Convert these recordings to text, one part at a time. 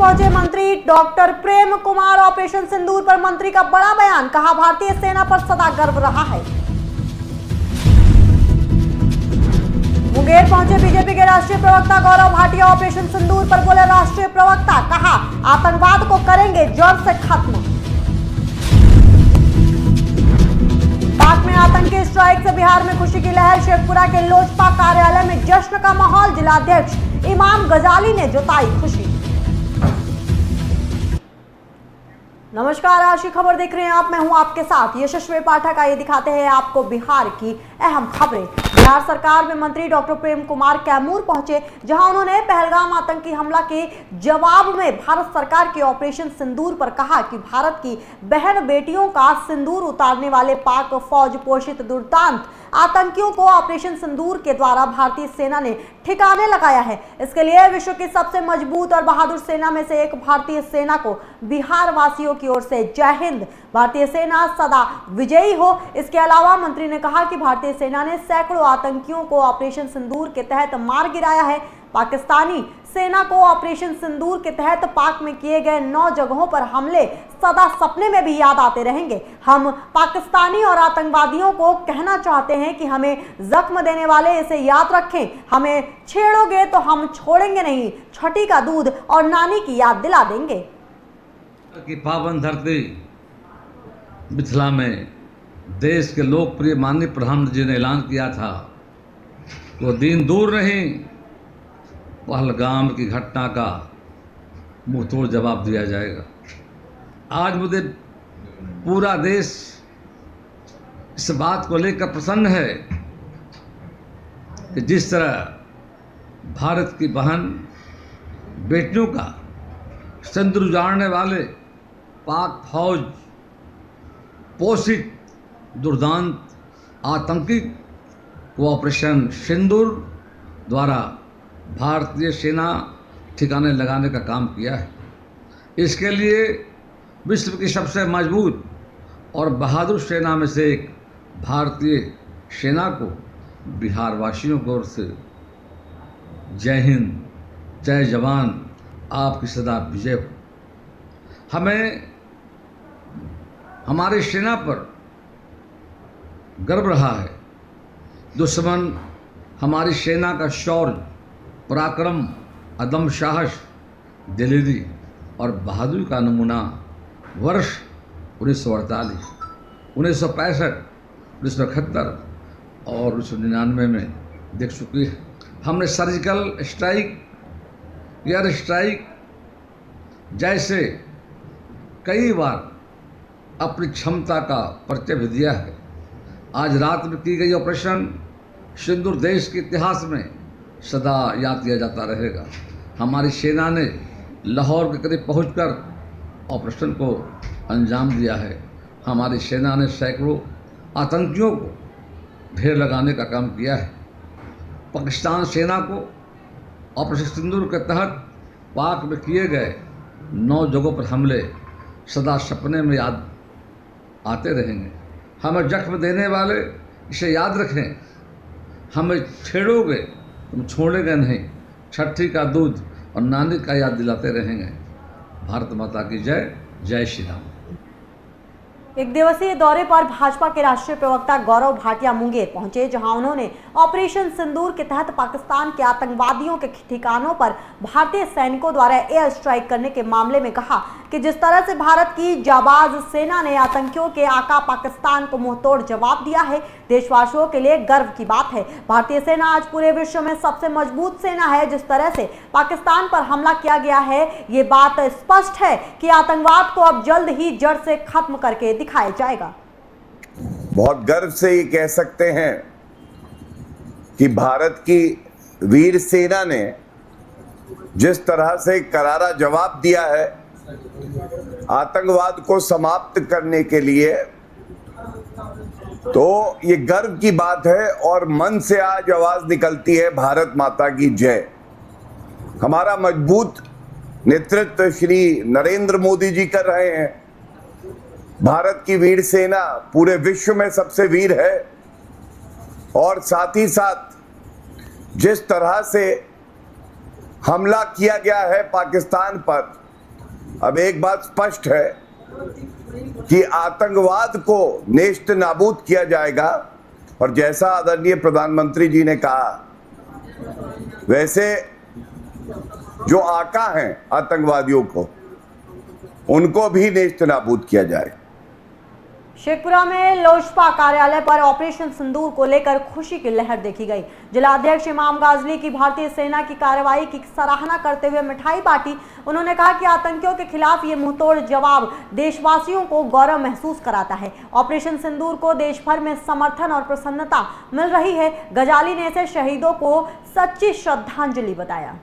पहुंचे मंत्री doctor Prem Kumar. Operation सिंदूर पर मंत्री का बड़ा बयान, कहा भारतीय सेना पर सदा गर्व रहा है। मुंगेर पहुंचे बीजेपी के राष्ट्रीय प्रवक्ता गौरव भाटिया। ऑपरेशन सिंदूर पर बोले राष्ट्रीय प्रवक्ता, कहा आतंकवाद को करेंगे जड़ से खत्म। पाक में आतंकी स्ट्राइक से बिहार में खुशी की लहर। शेखपुरा के लोजपा कार्यालय में जश्न का माहौल। जिलाध्यक्ष इमाम गजाली ने जताई खुशी। नमस्कार, आज की खबर देख रहे हैं आप, मैं हूं आपके साथ यशस्वी पाठक। आइए दिखाते हैं आपको बिहार की अहम खबरें। बिहार सरकार में मंत्री डॉक्टर प्रेम कुमार कैमूर पहुंचे, जहां उन्होंने पहलगाम आतंकी हमला के जवाब में भारत सरकार के ऑपरेशन सिंदूर पर कहा कि भारत की बहन बेटियों का सिंदूर उतारने वाले पाक फौज पोषित दुर्दांत आतंकियों को ऑपरेशन सिंदूर के द्वारा भारतीय सेना ने ठिकाने लगाया है। इसके लिए विश्व की सबसे मजबूत और बहादुर सेना में से एक भारतीय सेना को बिहार वासियों की ओर से जय हिंद। भारतीय सेना सदा विजयी हो। इसके अलावा मंत्री ने कहा कि भारतीय सेना ने सैकड़ों आतंकियों को ऑपरेशन सिंदूर के तहत मार गिराया है। पाकिस्तानी सेना को ऑपरेशन सिंदूर के तहत पाक में किए गए 9 जगहों पर हमले सदा सपने में भी याद आते रहेंगे। हम पाकिस्तानी और आतंकवादियों को कहना चाहते हैं कि हमें जख्म देने वाले इसे याद रखें, हमें छेड़ोगे तो हम छोड़ेंगे नहीं। छठी का दूध और नानी की याद दिला देंगे। की पावन धरती मिथिला में देश के लोकप्रिय माननीय प्रधानमंत्री जी ने ऐलान किया था, वो दिन दूर नहीं, पहलगाम की घटना का मुंहतोड़ जवाब दिया जाएगा। आज मुझे पूरा देश इस बात को लेकर प्रसन्न है कि जिस तरह भारत की बहन बेटियों का सिंदूर उजाड़ने वाले पाक फौज पोषित दुर्दांत आतंकी को ऑपरेशन सिंदूर द्वारा भारतीय सेना ठिकाने लगाने का काम किया है। इसके लिए विश्व की सबसे मजबूत और बहादुर सेना में से एक भारतीय सेना को बिहार वासियों की ओर से जय हिंद, जय जवान, आपकी सदा विजय हो। हमें हमारी सेना पर गर्व रहा है। दुश्मन हमारी सेना का शौर्य, पराक्रम, अदम साहस, दिलेरी और बहादुरी का नमूना वर्ष 1948, 1965, 1971 और 1999 में देख चुकी है। हमने सर्जिकल स्ट्राइक, एयर स्ट्राइक जैसे कई बार अपनी क्षमता का परिचय भी दिया है। आज रात में की गई ऑपरेशन सिंदूर देश के इतिहास में सदा याद किया जाता रहेगा। हमारी सेना ने लाहौर के करीब पहुंचकर ऑपरेशन को अंजाम दिया है। हमारी सेना ने सैकड़ों आतंकियों को ढेर लगाने का काम किया है। पाकिस्तान सेना को ऑपरेशन सिंदूर के तहत पाक में किए गए 9 जगहों पर हमले सदा सपने में याद आते रहेंगे। हमें जख्म देने वाले इसे याद रखें, हमें छेड़ोगे तुम छोड़ेंगे नहीं। छठी का दूध और नानी का याद दिलाते रहेंगे। भारत माता की जय। जय श्री राम। एक दिवसीय दौरे पर भाजपा के राष्ट्रीय प्रवक्ता गौरव भाटिया मुंगेर पहुंचे, जहां उन्होंने ऑपरेशन सिंदूर के तहत पाकिस्तान के आतंकवादियों के ठिकानों पर भारतीय सैनिकों द्वारा एयर स्ट्राइक करने के मामले में कहा कि जिस तरह से भारत की जाबाज सेना ने आतंकियों के आका पाकिस्तान को मुंहतोड़ जवाब दिया है, देशवासियों के लिए गर्व की बात है। भारतीय सेना आज पूरे विश्व में सबसे मजबूत सेना है। जिस तरह से पाकिस्तान पर हमला किया गया है, ये बात स्पष्ट है कि आतंकवाद को अब जल्द ही जड़ से खत्म करके दिखाया जाएगा। बहुत गर्व से ये कह सकते हैं कि भारत की वीर सेना ने जिस तरह से करारा जवाब दिया है आतंकवाद को समाप्त करने के लिए, तो ये गर्व की बात है और मन से आज आवाज निकलती है भारत माता की जय। हमारा मजबूत नेतृत्व श्री नरेंद्र मोदी जी कर रहे हैं। भारत की वीर सेना पूरे विश्व में सबसे वीर है और साथ ही साथ जिस तरह से हमला किया गया है पाकिस्तान पर, अब एक बात स्पष्ट है कि आतंकवाद को नेस्त नाबूद किया जाएगा, और जैसा आदरणीय प्रधानमंत्री जी ने कहा, वैसे जो आका हैं आतंकवादियों को, उनको भी नेस्त नाबूद किया जाए। शेखपुरा में लोजपा कार्यालय पर ऑपरेशन सिंदूर को लेकर खुशी की लहर देखी गई। जिलाध्यक्ष इमाम गाजली की भारतीय सेना की कार्रवाई की सराहना करते हुए मिठाई बांटी। उन्होंने कहा कि आतंकियों के खिलाफ ये मुंहतोड़ जवाब देशवासियों को गौरव महसूस कराता है। ऑपरेशन सिंदूर को देश भर में समर्थन और प्रसन्नता मिल रही है। गजाली ने इसे शहीदों को सच्ची श्रद्धांजलि बताया।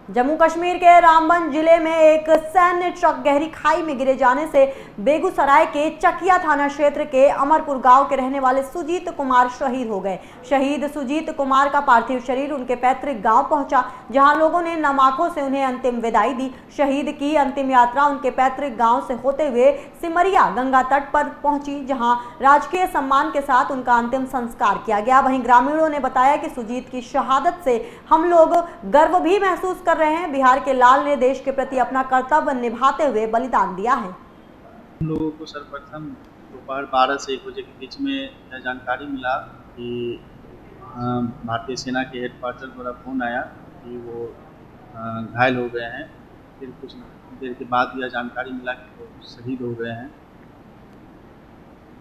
जम्मू कश्मीर के रामबन जिले में एक सैन्य ट्रक गहरी खाई में गिरे जाने से बेगूसराय के चकिया थाना क्षेत्र के अमरपुर गांव के रहने वाले सुजीत कुमार शहीद हो गए। शहीद सुजीत कुमार का पार्थिव शरीर उनके पैतृक गांव पहुंचा, जहां लोगों ने नम आंखों से उन्हें अंतिम विदाई दी। शहीद की अंतिम यात्रा उनके पैतृक गांव से होते हुए सिमरिया गंगा तट पर पहुंची, जहां राजकीय सम्मान के साथ उनका अंतिम संस्कार किया गया। वहीं ग्रामीणों ने बताया कि सुजीत की शहादत से हम लोग गर्व भी महसूस कर रहे हैं। बिहार के लाल ने देश के प्रति अपना कर्तव्य निभाते हुए बलिदान दिया है। हम लोगों को सर्वप्रथम दोपहर 12 से 1 बजे के बीच में यह जानकारी मिला कि भारतीय सेना के हेडक्वार्टर द्वारा फ़ोन आया कि वो घायल हो गए हैं। फिर कुछ देर के बाद यह जानकारी मिला कि वो शहीद हो गए हैं।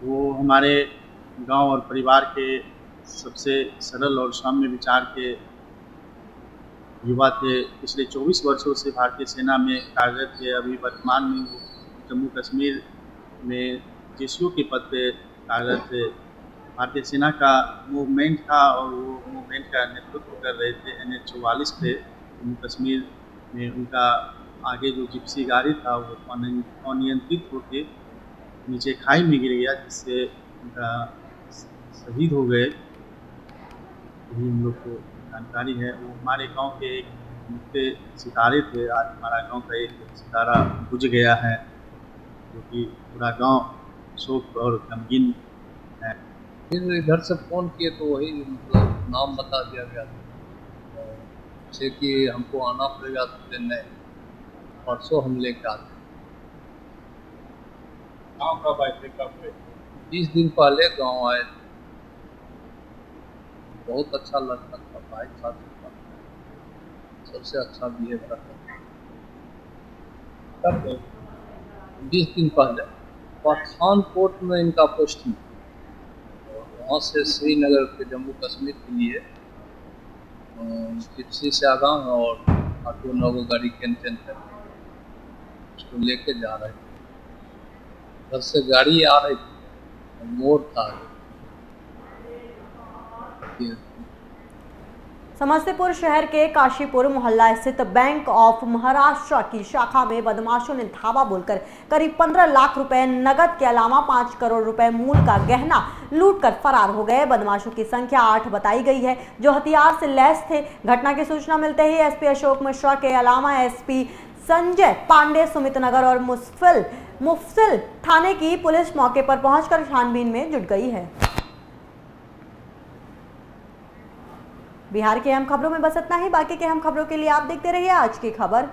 वो हमारे गांव और परिवार के सबसे सरल और सौम्य विचार के युवा थे। पिछले 24 वर्षों से भारतीय सेना में कार्यरत थे। अभी वर्तमान में वो जम्मू कश्मीर में जीसीओ के पद पे कार्यरत थे। भारतीय सेना का मूवमेंट था और वो मूवमेंट का नेतृत्व कर रहे थे। NH-44 पे जम्मू कश्मीर में उनका आगे जो जिप्सी गाड़ी था वो अनियंत्रित होकर नीचे खाई में गिर गया, जिससे उनका शहीद हो गए। यही हम लोग को जानकारी है। वो हमारे गांव के एक मुख्य सितारे थे। आज हमारा गांव का एक सितारा बुझ गया है, जो कि पूरा गांव शोक और गमगीन है। फिर इधर से फ़ोन किए तो वही मतलब नाम बता दिया गया जैसे कि हमको आना पड़ेगा चेन्नई, परसों हम लेकर आते। गाँव कब आए थे? कब गए? 20 दिन पहले गांव आए। बहुत अच्छा लड़का था, भाई साथ सबसे अच्छा बिहेव करता। कब गए? 20 दिन पहले पठानकोट में इनका पोस्टिंग, वहाँ से श्रीनगर के जम्मू कश्मीर के लिए जिप्सी से आगा और 8-9 गाड़ी कैंटेन है, उसको लेके जा रहे थे। घर से गाड़ी आ रही थी, मोड़ था। समस्तीपुर शहर के काशीपुर मोहल्ला स्थित बैंक ऑफ महाराष्ट्र की शाखा में बदमाशों ने धावा बोलकर करीब 15 लाख रुपए नगद के अलावा 5 करोड़ रुपए मूल का गहना लूटकर फरार हो गए। बदमाशों की संख्या 8 बताई गई है, जो हथियार से लैस थे। घटना की सूचना मिलते ही एसपी अशोक मिश्रा के अलावा एसपी संजय पांडे सुमितनगर और मुफसिल थाने की पुलिस मौके पर पहुंचकर छानबीन में जुट गई है। बिहार की अहम खबरों में बस इतना ही। बाकी के अहम खबरों के लिए आप देखते रहिए आज की खबर।